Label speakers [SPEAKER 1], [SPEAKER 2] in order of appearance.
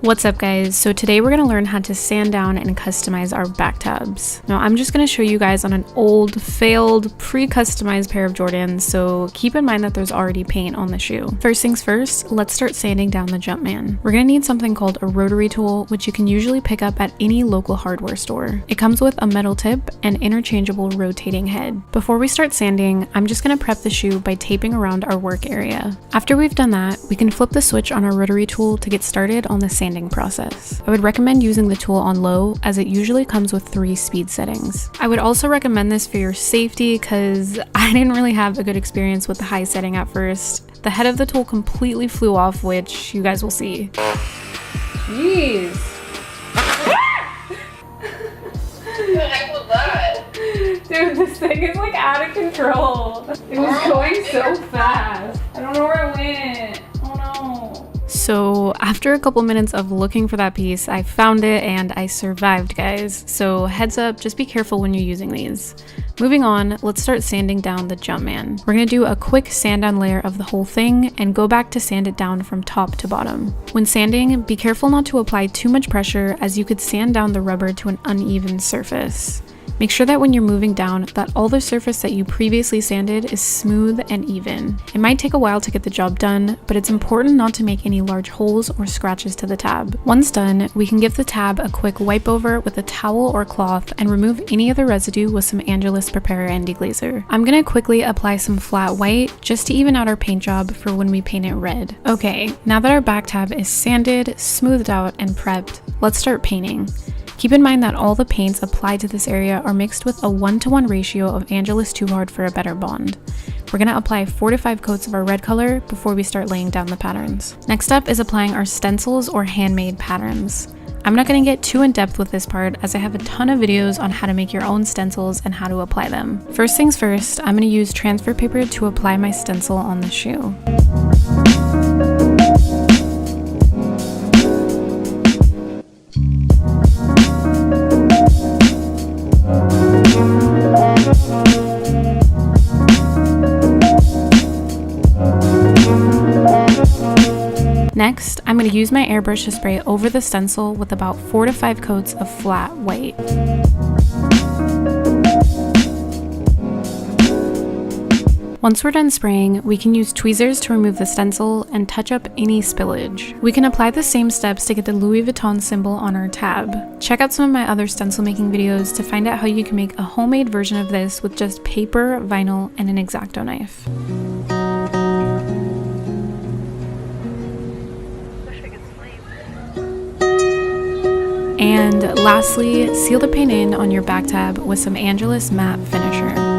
[SPEAKER 1] What's up guys? So today we're going to learn how to sand down and customize our back tabs. Now I'm just going to show you guys on an old, failed, pre-customized pair of Jordans, so keep in mind that there's already paint on the shoe. First things first, let's start sanding down the Jumpman. We're going to need something called a rotary tool, which you can usually pick up at any local hardware store. It comes with a metal tip and interchangeable rotating head. Before we start sanding, I'm just going to prep the shoe by taping around our work area. After we've done that, we can flip the switch on our rotary tool to get started on the sanding process. I would recommend using the tool on low as it usually comes with 3 speed settings. I would also recommend this for your safety because I didn't really have a good experience with the high setting at first. The head of the tool completely flew off, which you guys will see. Jeez. Dude, this thing is like out of control. It was going so fast. I don't know where it went. Oh no. So after a couple minutes of looking for that piece, I found it and I survived, guys. So heads up, just be careful when you're using these. Moving on, let's start sanding down the Jumpman. We're gonna do a quick sand down layer of the whole thing and go back to sand it down from top to bottom. When sanding, be careful not to apply too much pressure as you could sand down the rubber to an uneven surface. Make sure that when you're moving down, that all the surface that you previously sanded is smooth and even. It might take a while to get the job done, but it's important not to make any large holes or scratches to the tab. Once done, we can give the tab a quick wipe over with a towel or cloth and remove any of the residue with some Angelus Preparer and Deglazer. I'm gonna quickly apply some flat white just to even out our paint job for when we paint it red. Okay, now that our back tab is sanded, smoothed out, and prepped, let's start painting. Keep in mind that all the paints applied to this area are mixed with a 1-to-1 ratio of Angelus 2 Hard for a better bond. We're going to apply 4 to 5 coats of our red color before we start laying down the patterns. Next up is applying our stencils or handmade patterns. I'm not going to get too in depth with this part as I have a ton of videos on how to make your own stencils and how to apply them. First things first, I'm going to use transfer paper to apply my stencil on the shoe. Next, I'm going to use my airbrush to spray over the stencil with about 4 to 5 coats of flat white. Once we're done spraying, we can use tweezers to remove the stencil and touch up any spillage. We can apply the same steps to get the Louis Vuitton symbol on our tab. Check out some of my other stencil making videos to find out how you can make a homemade version of this with just paper, vinyl, and an X-Acto knife. And lastly, seal the paint in on your back tab with some Angelus matte finisher.